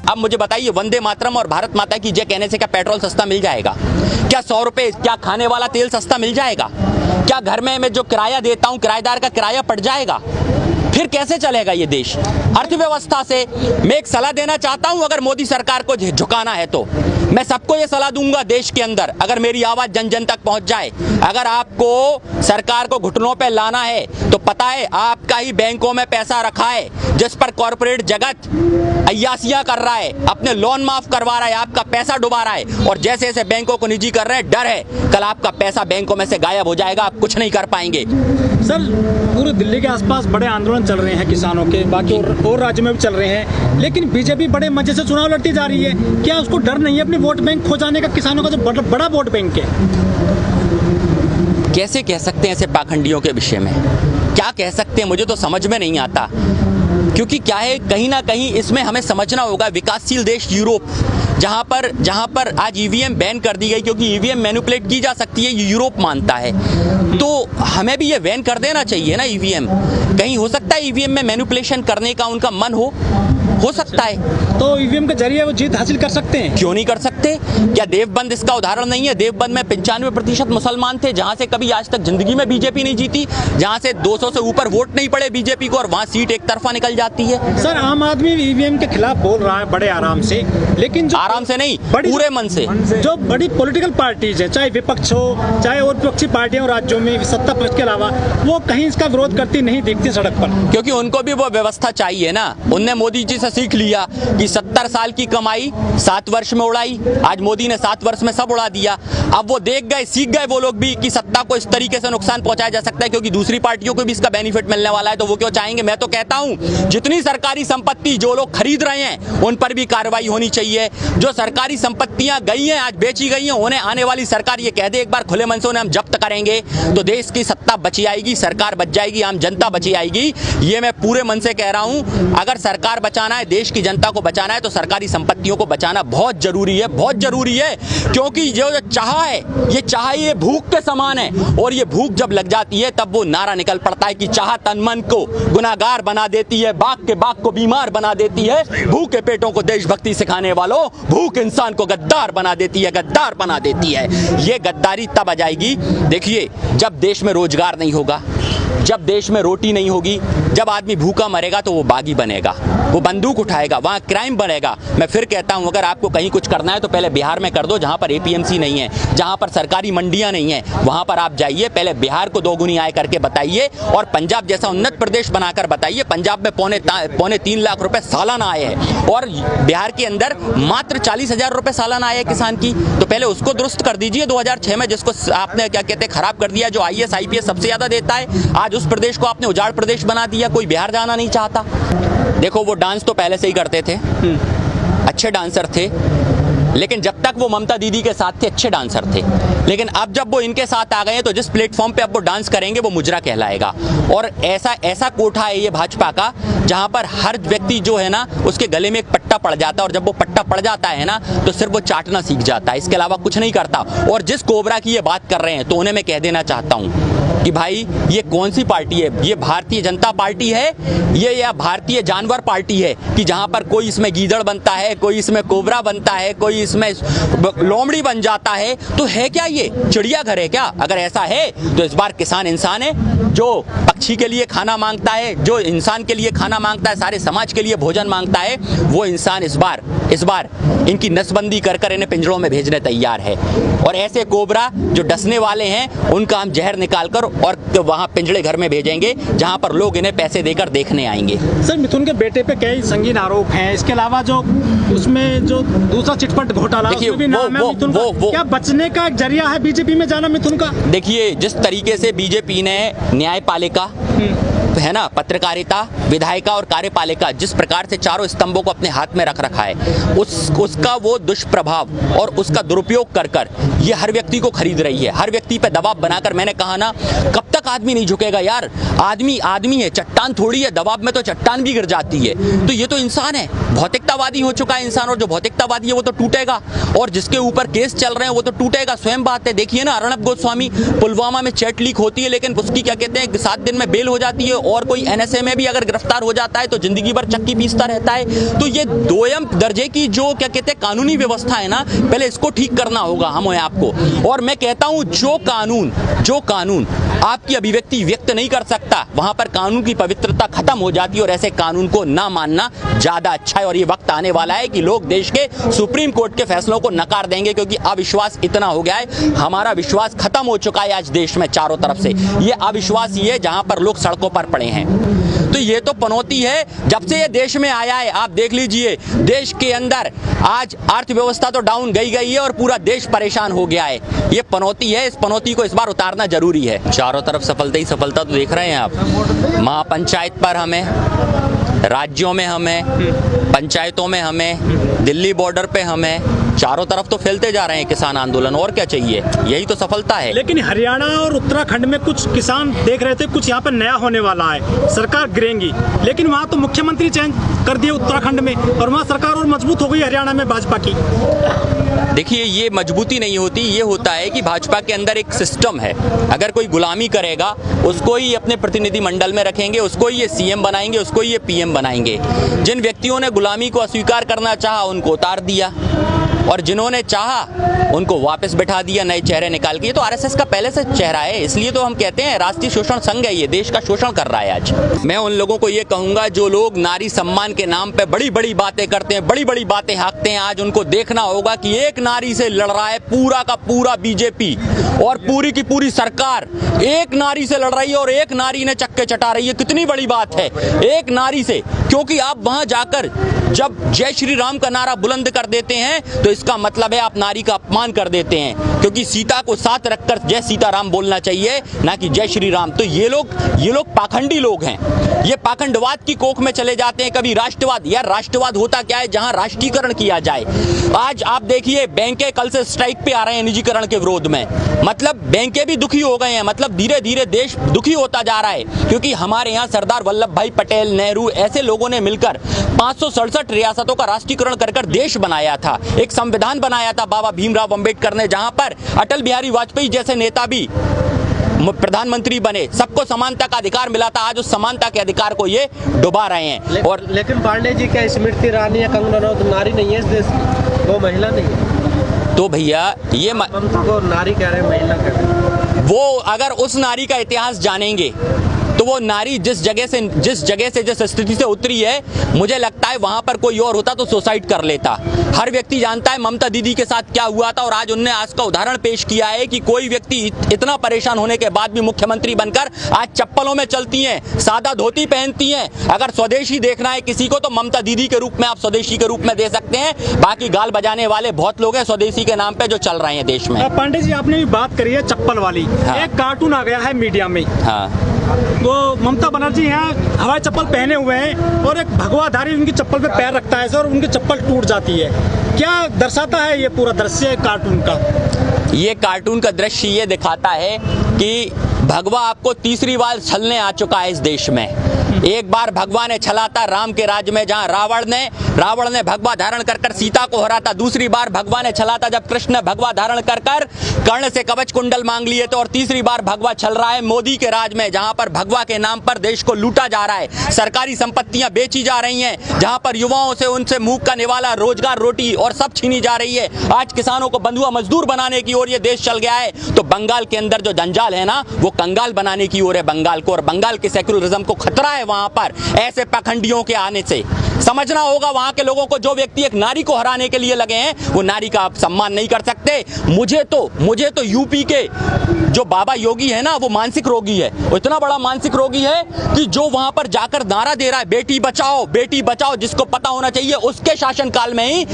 अब मुझे बताइए, वंदे मातरम और भारत माता की जय कहने से क्या पेट्रोल सस्ता मिल जाएगा? क्या 100 रुपए क्या खाने वाला तेल सस्ता मिल जाएगा? क्या घर में मैं जो किराया देता हूं, किराएदार का किराया पड़ जाएगा? फिर कैसे चलेगा ये देश? अर्थव्यवस्था से मैं एक सलाह देना चाहता हूं, अगर मोदी सरकार को झुकाना है तो मैं सबको ये सलाह दूंगा देश के अंदर, अगर मेरी आवाज जन जन तक पहुंच जाए, अगर आपको सरकार को घुटनों पे लाना है तो पता है आपका ही बैंकों में पैसा रखा है जिस पर कॉर्पोरेट जगत अय्यासियां कर रहा है, अपने लोन माफ करवा रहा है, आपका पैसा डुबा रहा है, और जैसे जैसे बैंकों को निजी कर रहे हैं, डर है कल आपका पैसा बैंकों में से गायब हो जाएगा, आप कुछ नहीं कर पाएंगे। सर, पूरे दिल्ली के आसपास बड़े आंदोलन चल रहे हैं किसानों के, बाकी और राज्यों में भी चल रहे हैं, लेकिन बीजेपी बड़े मजे से चुनाव लड़ती जा रही है। क्या उसको डर नहीं है अपने वोट बैंक खो जाने का? किसानों का जो बड़ा वोट बैंक है, कैसे कह सकते हैं ऐसे पाखंडियों के विषय में? क्या कह सकते हैं, मुझे तो समझ में नहीं आता। क्योंकि क्या है, कहीं ना कहीं इसमें हमें समझना होगा, विकासशील देश यूरोप, जहां पर आज ईवीएम बैन कर दी गई क्योंकि ईवीएम मैनिपुलेट की जा सकती है, ये यूरोप मानता है, तो हमें भी ये बैन कर देना चाहिए ना ईवीएम। कहीं हो सकता है ईवीएम में मैनिपुलेशन करने का उनका मन हो सकता है, तो ईवीएम के जरिए वो जीत हासिल कर सकते हैं। क्यों नहीं कर सकते? क्या देवबंद इसका उदाहरण नहीं है? देवबंद में 95% मुसलमान थे, जहां से कभी आज तक जिंदगी में बीजेपी नहीं जीती, जहां से 200 से ऊपर वोट नहीं पड़े बीजेपी को, और वहां सीट एक तरफा निकल जाती है। सर, आम आदमी ईवीएम के खिलाफ बोल रहा है बड़े आराम से, लेकिन जो आराम से नहीं, पूरे मन से, जो बड़ी पॉलिटिकल पार्टीज है, चाहे विपक्ष हो चाहे और विपक्षी पार्टियां राज्यों में सत्ता पक्ष के अलावा, वो कहीं इसका विरोध करती नहीं दिखती सड़क पर, क्योंकि उनको भी वो व्यवस्था चाहिए ना। उनने मोदी जी से सीख लिया कि 70 साल की कमाई 7 वर्ष में उड़ाई, आज मोदी ने 7 वर्ष में सब उड़ा दिया। अब वो देख गए, सीख गए वो लोग भी कि सत्ता को इस तरीके से नुकसान पहुंचाया जा सकता है, क्योंकि दूसरी पार्टियों को भी इसका बेनिफिट मिलने वाला है, तो वो क्यों चाहेंगे? मैं तो कहता हूं जितनी सरकारी संपत्ति जो लोग खरीद रहे हैं उन पर भी कार्रवाई होनी चाहिए। जो सरकारी संपत्तियां गई हैं, आज बेची गई हैं, उन्हें आने वाली सरकार ये कह दे एक बार खुले मन से उन्हें हम जब्त करेंगे, तो देश की सत्ता बची आएगी, सरकार बच जाएगी, आम जनता बची आएगी। ये मैं पूरे मन से कह रहा हूं। अगर सरकार बचाना है, देश की जनता को बचाना है, तो सरकारी संपत्तियों को बचाना बहुत जरूरी है, बहुत जरूरी है। क्योंकि जो चाह है, ये चाह ये भूख के समान है, और ये भूख जब लग जाती है तब वो नारा निकल पड़ता है कि चाह तन मन को गुनाहगार बना देती है, बाग के बाग को बीमार बना देती है, भूखे पेटों को देशभक्ति सिखाने वालों, भूख इंसान को गद्दार बना देती है, गद्दार बना देती है। ये गद्दारी तब आ जाएगी, देखिए, जब देश में रोजगार नहीं होगा, जब देश में रोटी नहीं होगी, जब आदमी भूखा मरेगा तो वो बागी बनेगा, वो बंदूक उठाएगा, वहाँ क्राइम बढ़ेगा। मैं फिर कहता हूँ, अगर आपको कहीं कुछ करना है तो पहले बिहार में कर दो, जहाँ पर एपीएमसी नहीं है, जहाँ पर सरकारी मंडियाँ नहीं है, वहाँ पर आप जाइए, पहले बिहार को 2 गुनी आय करके बताइए, और पंजाब जैसा उन्नत प्रदेश बनाकर बताइए। पंजाब में पौने 3 लाख रुपए सालाना आय है, और बिहार के अंदर मात्र 40,000 रुपए सालाना आय है किसान की, तो पहले उसको दुरुस्त कर दीजिए। 2006 में जिसको आपने क्या कहते हैं खराब कर दिया, जो IAS IPS सबसे ज्यादा देता है, आज उस प्रदेश को आपने उजाड़ प्रदेश बना दिया, कोई बिहार जाना नहीं चाहता। देखो, वो डांस तो पहले से ही करते थे, अच्छे डांसर थे, लेकिन जब तक वो ममता दीदी के साथ थे अच्छे डांसर थे, लेकिन अब जब वो इनके साथ आ गए हैं तो जिस प्लेटफॉर्म पे अब वो डांस करेंगे वो मुजरा कहलाएगा। और ऐसा कोठा है ये भाजपा का, जहां पर हर व्यक्ति जो है ना, उसके गले में एक पट्टा पड़ जाता है, और जब वो पट्टा पड़ जाता है ना तो सिर्फ वो चाटना सीख जाता है, इसके अलावा कुछ नहीं करता। और जिस कोबरा की ये बात कर रहे हैं, तो उन्हें मैं कह देना चाहता हूं कि भाई, ये कौन सी पार्टी है? ये भारतीय जनता पार्टी है ये, या भारतीय जानवर पार्टी है, कि जहां पर कोई इसमें गीदड़ बनता है, कोई इसमें कोबरा बनता है, कोई इसमें लोमड़ी बन जाता है? तो है क्या ये चिड़ियाघर है क्या? अगर ऐसा है तो इस बार किसान इंसान है, जो पक्षी के लिए खाना मांगता है, जो इंसान के लिए खाना मांगता है, सारे समाज के लिए भोजन मांगता है, वो इंसान इस बार इनकी नसबंदी कर इन्हें पिंजरों में भेजने तैयार है। और ऐसे कोबरा जो डसने वाले हैं, उनका हम जहर निकालकर और वहां पिंजड़े घर में भेजेंगे, जहां पर लोग इन्हें पैसे देकर देखने आएंगे। सर, मिथुन के बेटे पे कई संगीन आरोप हैं, इसके अलावा जो उसमें जो दूसरा चिटफंड घोटाला, उसमें भी नाम है मिथुन का। क्या बचने का एक जरिया है बीजेपी में जाना मिथुन का? देखिए, जिस तरीके से बीजेपी ने न्यायपालिका है ना, पत्रकारिता, विधायिका और कार्यपालिका, जिस प्रकार से चारों स्तंभों को अपने हाथ में रख रखा है, उसका वो दुष्प्रभाव और उसका दुरुपयोग कर ये हर व्यक्ति को खरीद रही है, हर व्यक्ति पे दबाव बनाकर। मैंने कहा ना, कब तक आदमी नहीं झुकेगा यार? आदमी है, चट्टान थोड़ी है, दबाव में तो चट्टान भी गिर जाती है। तो ये तो इंसान है, भौतिकतावादी हो चुका है इंसान, और जो भौतिकतावादी है वो तो टूटेगा, और जिसके ऊपर केस चल रहे हैं वो तो टूटेगा। स्वयं बात है, देखिए ना, अर्णब गोस्वामी, पुलवामा में चैट लीक होती है, लेकिन उसकी क्या कहते हैं 7 दिन में बेल हो जाती है, और कोई NSA में भी अगर गिरफ्तार हो जाता है तो जिंदगी भर चक्की पीसता रहता है। तो ये दोयम दर्जे की जो क्या कहते हैं कानूनी व्यवस्था है ना, पहले इसको ठीक करना होगा हमें आपको। और मैं कहता हूं जो कानून आपकी अभिव्यक्ति व्यक्त नहीं कर सकता, वहां पर कानून की पवित्रता खत्म हो जाती है और ऐसे कानून को ना मानना ज्यादा अच्छा है। और ये वक्त आने वाला है कि लोग देश के सुप्रीम कोर्ट के फैसलों को नकार देंगे, क्योंकि अविश्वास इतना हो गया है, हमारा विश्वास खत्म हो चुका है आज देश में चारों तरफ से। ये अविश्वास ही है जहां पर लोग सड़कों पर पड़े हैं। तो ये तो पनौती है जब से ये देश में आया है। आप देख लीजिए देश के अंदर आज अर्थव्यवस्था तो डाउन गई है और पूरा देश परेशान हो गया है। ये पनौती है, इस पनौती को इस बार उतारना जरूरी है। चारों तरफ सफलता ही सफलता तो देख रहे हैं आप। महापंचायत पर हमें, राज्यों में हमें, पंचायतों में हमें, दिल्ली बॉर्डर पे हमें, चारों तरफ तो फैलते जा रहे हैं किसान आंदोलन। और क्या चाहिए, यही तो सफलता है। लेकिन हरियाणा और उत्तराखंड में कुछ किसान देख रहे थे कुछ यहाँ पर नया होने वाला है, सरकार गिरेंगी, लेकिन वहाँ तो मुख्यमंत्री चेंज कर दिए उत्तराखंड में और वहाँ सरकार और मजबूत हो गई हरियाणा में भाजपा की। देखिए ये मजबूती नहीं होती, ये होता है कि भाजपा के अंदर एक सिस्टम है। अगर कोई गुलामी करेगा उसको ही अपने प्रतिनिधि मंडल में रखेंगे, उसको ही ये CM बनाएंगे, उसको ही ये PM बनाएंगे। जिन व्यक्तियों ने गुलामी को अस्वीकार करना चाहा उनको उतार दिया और जिन्होंने चाहा उनको वापस बैठा दिया नए चेहरे निकाल के। ये तो RSS का पहले से चेहरा है, इसलिए तो हम कहते हैं राष्ट्रीय शोषण संघ है, ये देश का शोषण कर रहा है आज। मैं उन लोगों को ये कहूंगा जो लोग नारी सम्मान के नाम पे बड़ी बड़ी बातें करते हैं, बड़ी बड़ी बातें हाँकते हैं, आज उनको देखना होगा कि एक नारी से लड़ रहा है पूरा का पूरा BJP और पूरी की पूरी सरकार एक नारी से लड़ रही है और एक नारी ने चक्के चटा रही है। कितनी बड़ी बात है एक नारी से, क्योंकि आप वहां जाकर जब जय श्री राम का नारा बुलंद कर देते हैं तो इसका मतलब है आप नारी का अपमान कर देते हैं, क्योंकि सीता को साथ रखकर जय सीताराम बोलना चाहिए, ना कि जय श्री राम। तो ये लोग पाखंडी लोग हैं, ये पाखंडवाद की कोख में चले जाते हैं। कभी राष्ट्रवाद, यार राष्ट्रवाद होता क्या है, जहां राष्ट्रीयकरण किया जाए। आज आप देखिए बैंकें कल से स्ट्राइक पे आ रहे हैं निजीकरण के विरोध में, मतलब बैंकें भी दुखी हो गए हैं, मतलब धीरे धीरे देश दुखी होता जा रहा है, क्योंकि हमारे यहाँ सरदार वल्लभ भाई पटेल, नेहरू ऐसे लोगों ने मिलकर 567 रियासतों का राष्ट्रीयकरण कर देश बनाया था, एक संविधान बनाया था बाबा भीमराव अंबेडकर ने, जहां पर अटल बिहारी वाजपेयी जैसे नेता भी प्रधानमंत्री बने, सबको समानता का अधिकार मिला था। आज उस समानता के अधिकार को ये डुबा रहे हैं। लेकिन पांडे जी क्या स्मृति ईरानी या कंगना रनौत नारी नहीं है इस देश की, वो महिला नहीं है। तो भैया ये हम तो नारी कह रहे हैं, महिला कह रहे हैं। वो अगर उस नारी का इतिहास जानेंगे तो वो नारी जिस जगह से जिस स्थिति से उतरी है, मुझे लगता है वहां पर कोई और होता तो सुसाइड कर लेता। हर व्यक्ति जानता है ममता दीदी के साथ क्या हुआ था, और आज उनने आज का उदाहरण पेश किया है कि कोई व्यक्ति इतना परेशान होने के बाद भी मुख्यमंत्री बनकर आज चप्पलों में चलती हैं, सादा धोती पहनती हैं। अगर स्वदेशी देखना है किसी को तो ममता दीदी के रूप में आप स्वदेशी के रूप में दे सकते हैं, बाकी गाल बजाने वाले बहुत लोग हैं स्वदेशी के नाम पे जो चल रहे हैं देश में। पांडे जी आपने भी बात करी है चप्पल वाली, एक कार्टून आ गया है मीडिया में, वो ममता बनर्जी यहाँ हवाई चप्पल पहने हुए हैं और एक भगवाधारी उनकी चप्पल पे पैर रखता है और उनकी चप्पल टूट जाती है। क्या दर्शाता है ये पूरा दृश्य कार्टून का? ये कार्टून का दृश्य ये दिखाता है कि भगवा आपको तीसरी बार छलने आ चुका है इस देश में। एक बार भगवा ने छला था राम के राज्य में, जहां रावण ने भगवा धारण कर सीता को हरा था। दूसरी बार भगवा ने छला था जब कृष्ण ने भगवा धारण कर कर्ण से कवच कुंडल मांग लिए थे। और तीसरी बार भगवा छल रहा है मोदी के राज में, जहां पर भगवा के नाम पर देश को लूटा जा रहा है, सरकारी संपत्तियां बेची जा रही हैं, जहां पर युवाओं से उनसे मुंह का निवाला, रोजगार, रोटी और सब छीनी जा रही है। आज किसानों को बंधुआ मजदूर बनाने की ओर ये देश चल गया है। तो बंगाल के अंदर जो जंजाल है ना, वो कंगाल बनाने की ओर है बंगाल को, और बंगाल के सेक्युलरिज्म को खतरा है वहां पर ऐसे पाखंडियों के आने से। समझना होगा वहां के लोगों को, जो व्यक्ति एक नारी को हराने के लिए लगे हैं वो नारी का आप सम्मान नहीं कर सकते। मुझे तो यूपी के जो बाबा योगी है ना, वो मानसिक रोगी है, वो इतना बड़ा मानसिक रोगी है कि जो वहां पर जाकर नारा दे रहा है बेटी बचाओ, जिसको पता होना चाहिए उसके शासनकाल में ही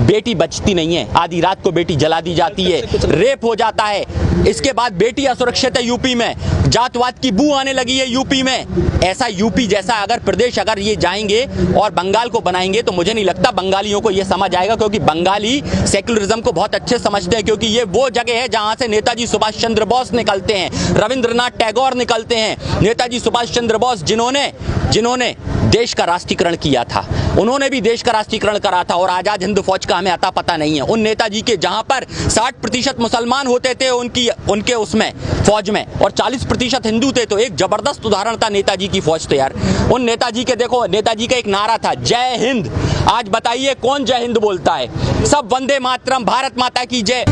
बेटी बचती नहीं है, आधी रात को बेटी जला दी जाती है, रेप हो जाता है, इसके बाद बेटी असुरक्षित है यूपी में, जातवाद की बू आने लगी है यूपी में। ऐसा यूपी जैसा अगर प्रदेश अगर ये जाएंगे और बंगाल को बनाएंगे तो मुझे नहीं लगता बंगालियों को ये समझ आएगा, क्योंकि बंगाली सेक्युलरिज्म को बहुत अच्छे समझते हैं, क्योंकि ये वो जगह है जहां से नेताजी सुभाष चंद्र बोस निकलते हैं, रविंद्रनाथ टैगोर निकलते हैं। नेताजी सुभाष चंद्र बोस जिन्होंने देश का राष्ट्रीयकरण किया था। उन्होंने भी देश का राष्ट्रीयकरण करा था और आज़ाद हिंद फौज का हमें अता पता नहीं है। उन नेताजी के जहां पर 60% मुसलमान होते थे उनके उसमें फौज में और 40% हिंदू थे, तो एक जबरदस्त उदाहरण था नेताजी की फौज। तो यार उन नेताजी के देखो, नेताजी का एक नारा था जय हिंद। आज बताइए कौन जय हिंद बोलता है? सब वंदे मातरम, भारत माता की जय।